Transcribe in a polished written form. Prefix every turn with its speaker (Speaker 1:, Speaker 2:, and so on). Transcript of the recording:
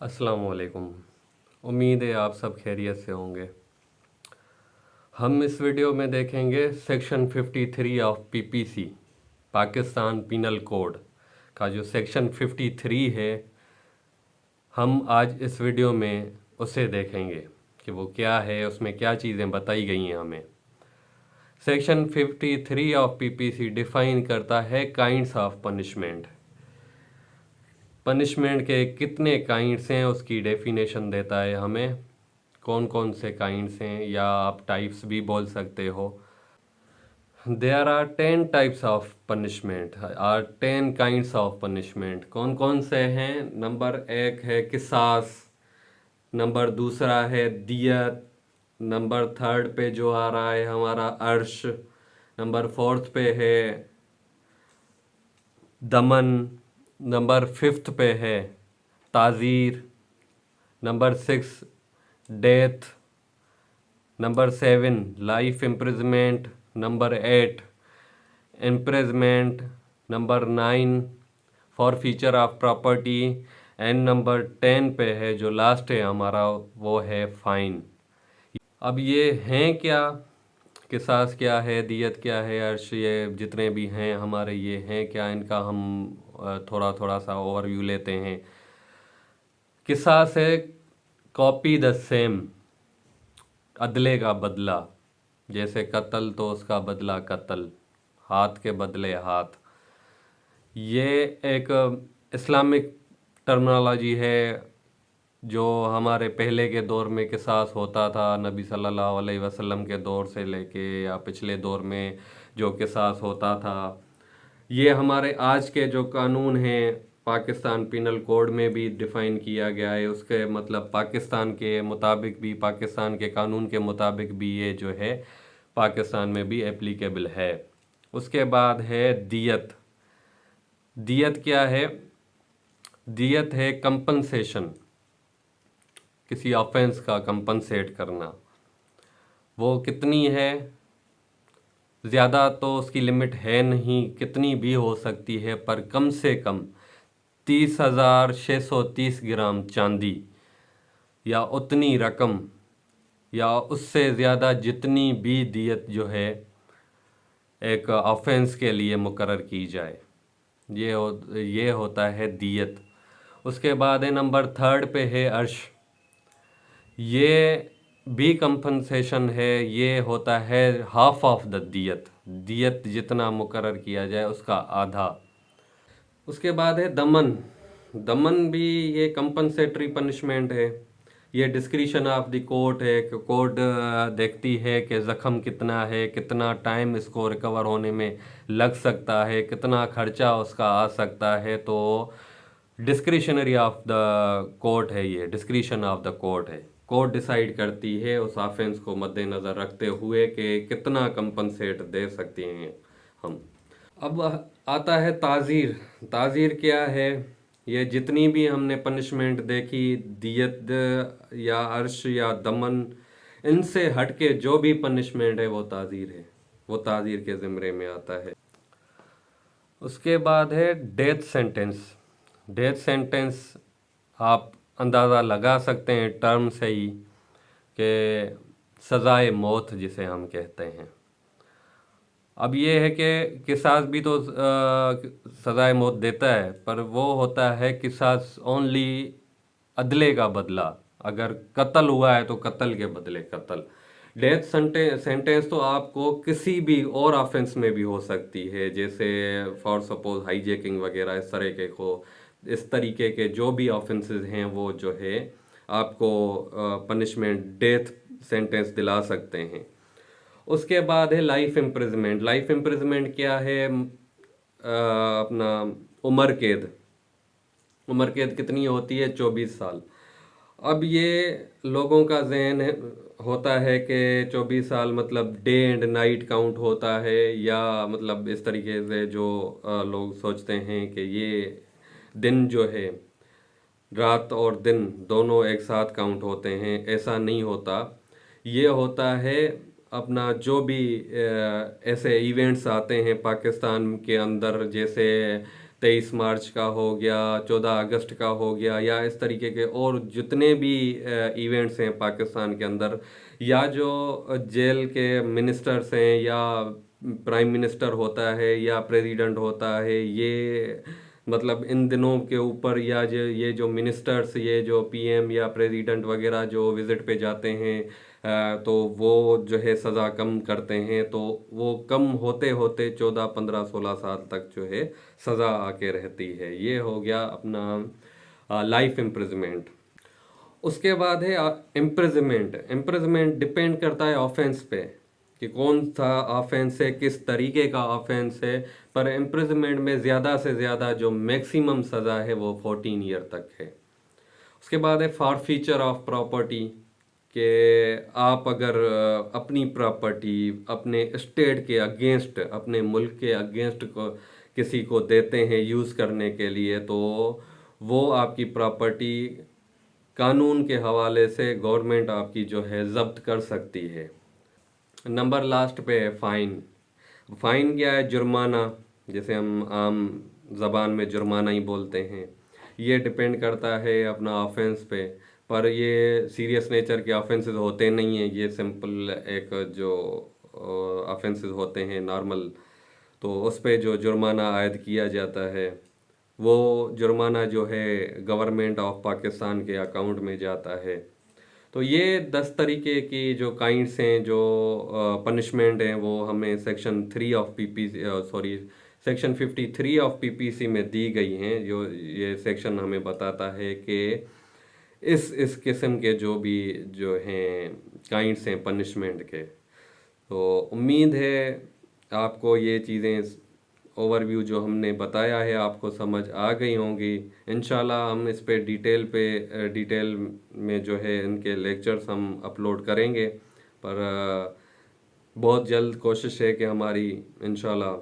Speaker 1: अस्सलामुअलैकुम। उम्मीद है आप सब खैरियत से होंगे। हम इस वीडियो में देखेंगे section 53 of PPC Pakistan penal code का जो सेक्शन 53 है, हम आज इस वीडियो में उसे देखेंगे कि वो क्या है, उसमें क्या चीज़ें बताई गई हैं हमें। सेक्शन 53 ऑफ पीपीसी डिफ़ाइन करता है काइंड्स ऑफ पनिशमेंट। पनिशमेंट के कितने काइंड्स हैं उसकी डेफिनेशन देता है हमें, कौन कौन से काइंड्स हैं, या आप टाइप्स भी बोल सकते हो। There are 10 types of punishment, are 10 kinds of punishment. कौन कौन से हैं? नंबर 1 है किसास, नंबर दूसरा है दियत, नंबर 3 पे जो आ रहा है हमारा अर्श, नंबर 4 पे है दमन, नंबर 5 पे है ताज़ीर, number 6 death, number 7 life imprisonment, number 8 imprisonment, number 9 forfeiture of property, and number 10 पे है जो लास्ट है हमारा, वो है फाइन। अब ये हैं क्या? किसास क्या है, दियत क्या है, अर्श, ये जितने भी हैं हमारे, ये हैं क्या? इनका हम थोड़ा थोड़ा सा ओवरव्यू लेते हैं। किसास है कॉपी द सेम, अदले का बदला। जैसे कत्ल तो उसका बदला कत्ल, हाथ के बदले हाथ। ये एक इस्लामिक टर्मिनोलॉजी है जो हमारे पहले के दौर में किसास होता था, नबी सल्लल्लाहु अलैहि वसल्लम के दौर से लेके या पिछले दौर में जो किसास होता था। ये हमारे आज के जो कानून हैं पाकिस्तान पिनल कोड में भी डिफ़ाइन किया गया है। उसके मतलब पाकिस्तान के मुताबिक भी, पाकिस्तान के कानून के मुताबिक भी ये जो है पाकिस्तान में भी एप्लीकेबल है। उसके बाद है दियत। दियत क्या है? दियत है कंपनसेशन, किसी ऑफेंस का कंपनसेट करना। वो कितनी है? ज़्यादा तो उसकी लिमिट है नहीं, कितनी भी हो सकती है, पर कम से कम 30,630 ग्राम चांदी या उतनी रकम या उससे ज़्यादा जितनी भी दियत जो है एक ऑफेंस के लिए मुकर्रर की जाए, ये होता है दियत। उसके बाद है नंबर 3 पे है अर्श। ये भी कंपनसेशन है, ये होता है हाफ ऑफ द दियत, दियत जितना मुकर्रर किया जाए उसका आधा। उसके बाद है दमन। दमन भी ये कंपनसेटरी पनिशमेंट है। ये डिस्क्रिशन ऑफ द कोर्ट है कि कोर्ट देखती है कि ज़ख़म कितना है, कितना टाइम इसको रिकवर होने में लग सकता है, कितना खर्चा उसका आ सकता है। तो डिस्क्रिशनरी ऑफ द कोर्ट है, ये डिस्क्रिशन ऑफ द कोर्ट है। कोर्ट डिसाइड करती है उस ऑफेंस को मद्देनज़र रखते हुए कि कितना कंपनसेट दे सकते हैं हम। अब आता है ताज़ीर। ताज़ीर क्या है? ये जितनी भी हमने पनिशमेंट देखी, दियत या अर्श या दमन, इनसे हटके जो भी पनिशमेंट है वो ताज़ीर है, वो ताज़ीर के ज़िम्मे में आता है। उसके बाद है डेथ सेंटेंस। डेथ सेंटेंस आप अंदाज़ा लगा सकते हैं टर्म से ही कि सज़ाए मौत जिसे हम कहते हैं। अब ये है कि किसास भी तो सज़ाए मौत देता है, पर वो होता है किसास ओनली अदले का बदला। अगर कत्ल हुआ है तो कत्ल के बदले कत्ल। डेथ सेंटेंस तो आपको किसी भी और ऑफेंस में भी हो सकती है, जैसे फॉर सपोज हाईजैकिंग वगैरह, इस तरीके के जो भी ऑफेंसेस हैं वो जो है आपको पनिशमेंट डेथ सेंटेंस दिला सकते हैं। उसके बाद है लाइफ इम्प्रिजमेंट। लाइफ इम्प्रिजमेंट क्या है? अपना उम्र कैद। उम्र कैद कितनी होती है? 24 साल। अब ये लोगों का जहन होता है कि 24 साल मतलब डे एंड नाइट काउंट होता है, या मतलब इस तरीके से जो लोग सोचते हैं कि ये दिन जो है, रात और दिन दोनों एक साथ काउंट होते हैं। ऐसा नहीं होता। ये होता है अपना जो भी ऐसे इवेंट्स आते हैं पाकिस्तान के अंदर, जैसे 23 मार्च का हो गया, 14 अगस्त का हो गया, या इस तरीके के और जितने भी इवेंट्स हैं पाकिस्तान के अंदर, या जो जेल के मिनिस्टर्स हैं, या प्राइम मिनिस्टर होता है, या प्रेसिडेंट होता है, ये मतलब इन दिनों के ऊपर, या ये जो मिनिस्टर्स, ये जो पीएम या प्रेसिडेंट वगैरह जो विजिट पे जाते हैं, तो वो जो है सज़ा कम करते हैं, तो वो कम होते होते 14 15 16 साल तक जो है सज़ा आके रहती है। ये हो गया अपना लाइफ इम्प्रिजमेंट। उसके बाद है इम्प्रिजमेंट। इम्प्रिजमेंट डिपेंड करता है ऑफेंस पे कि कौन सा ऑफेंस है, किस तरीके का ऑफेंस है, पर इम्प्रिजमेंट में ज़्यादा से ज़्यादा जो मैक्सिमम सज़ा है वो 14 ईयर तक है। उसके बाद है फॉरफीचर ऑफ प्रॉपर्टी, कि आप अगर अपनी प्रॉपर्टी अपने स्टेट के अगेंस्ट, अपने मुल्क के अगेंस्ट को किसी को देते हैं यूज़ करने के लिए, तो वो आपकी प्रॉपर्टी कानून के हवाले से गवर्नमेंट आपकी जो है जब्त कर सकती है। नंबर लास्ट पे है फाइन। फाइन क्या है? जुर्माना, जैसे हम आम ज़बान में जुर्माना ही बोलते हैं। ये डिपेंड करता है अपना ऑफेंस पे, पर ये सीरियस नेचर के ऑफेंसेस होते नहीं हैं, ये सिंपल एक जो ऑफेंसेस होते हैं नॉर्मल, तो उस पे जो जुर्माना आयद किया जाता है, वो जुर्माना जो है गवर्नमेंट ऑफ पाकिस्तान के अकाउंट में जाता है। तो ये 10 तरीके की जो काइंड्स हैं, जो पनिशमेंट हैं, वो हमें section 3 of PPC, sorry, section 53 of PPC में दी गई हैं। जो ये सेक्शन हमें बताता है कि इस किस्म के जो भी जो हैं काइंड्स हैं पनिशमेंट के। तो उम्मीद है आपको ये चीज़ें, ओवरव्यू जो हमने बताया है, आपको समझ आ गई होंगी। इंशाल्लाह हम इस पे डिटेल में जो है इनके लेक्चर्स हम अपलोड करेंगे, पर बहुत जल्द कोशिश है कि हमारी इंशाल्लाह